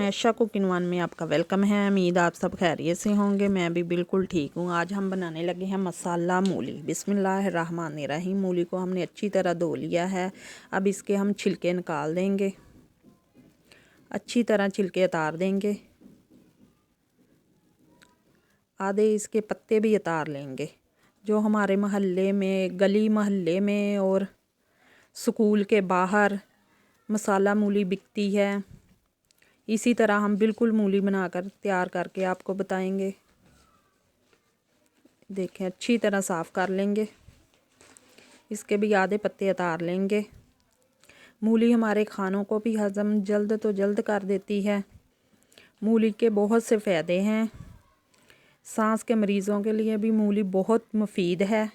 عائشہ cooking one में आपका welcome है। उम्मीद आप सब खैरियत से होंगे। मैं भी बिल्कुल ठीक हूँ। आज हम बनाने लगे हैं मसाला मूली। बिस्मिल्लाहिर्रहमानिर्रहीम। मूली को हमने अच्छी तरह धो लिया है। अब इसके हम छिलके निकाल देंगे, अच्छी तरह छिलके उतार देंगे। आधे इसके पत्ते भी उतार लेंगे। जो हमारे मोहल्ले में, गली मोहल्ले में और स्कूल के बाहर मसाला मूली बिकती है, इसी तरह हम बिल्कुल मूली बनाकर तैयार करके आपको बताएंगे। देखें, अच्छी तरह साफ़ कर लेंगे। इसके भी आधे पत्ते उतार लेंगे। मूली हमारे खानों को भी हज़म जल्द तो जल्द कर देती है। मूली के बहुत से फ़ायदे हैं। सांस के मरीज़ों के लिए भी मूली बहुत मुफीद है।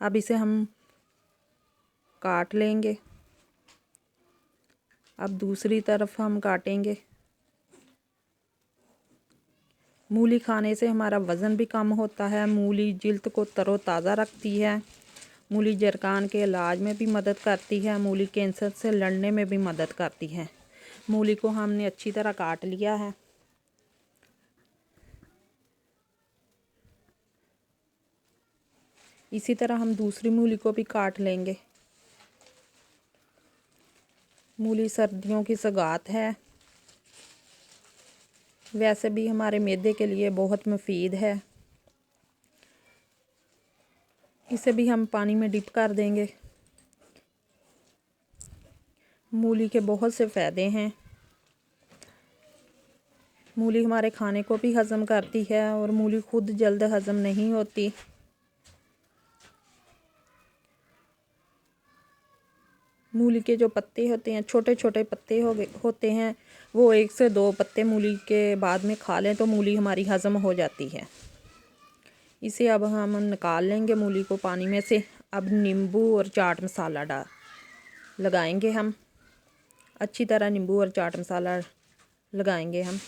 अब इसे हम काट लेंगे। अब दूसरी तरफ हम काटेंगे। मूली खाने से हमारा वज़न भी कम होता है। मूली जिल्द को तरोताज़ा रखती है। मूली जरकान के इलाज में भी मदद करती है। मूली कैंसर से लड़ने में भी मदद करती है। मूली को हमने अच्छी तरह काट लिया है। इसी तरह हम दूसरी मूली को भी काट लेंगे। मूली सर्दियों की सौगात है। वैसे भी हमारे मैदे के लिए बहुत मुफीद है। इसे भी हम पानी में डिप कर देंगे। मूली के बहुत से फ़ायदे हैं। मूली हमारे खाने को भी हज़म करती है और मूली खुद जल्द हज़म नहीं होती। मूली के जो पत्ते होते हैं, छोटे छोटे पत्ते होते हैं, वो 1 से 2 पत्ते मूली के बाद में खा लें तो मूली हमारी हज़म हो जाती है। इसे अब हम निकाल लेंगे मूली को पानी में से। अब नींबू और चाट मसाला लगाएंगे हम। अच्छी तरह नींबू और चाट मसाला लगाएंगे हम।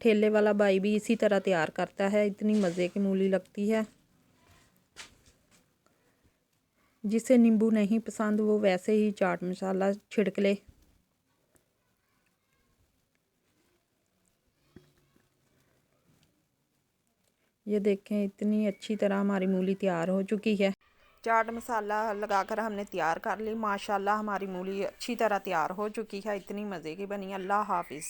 ठेले वाला भाई भी इसी तरह तैयार करता है। इतनी मज़े की मूली लगती है। जिसे नींबू नहीं पसंद वो वैसे ही चाट मसाला छिड़क ले। ये देखें, इतनी अच्छी तरह हमारी मूली तैयार हो चुकी है। चाट मसाला लगाकर हमने तैयार कर ली। माशाल्लाह हमारी मूली अच्छी तरह तैयार हो चुकी है। इतनी मज़े की बनी। अल्लाह हाफिज़।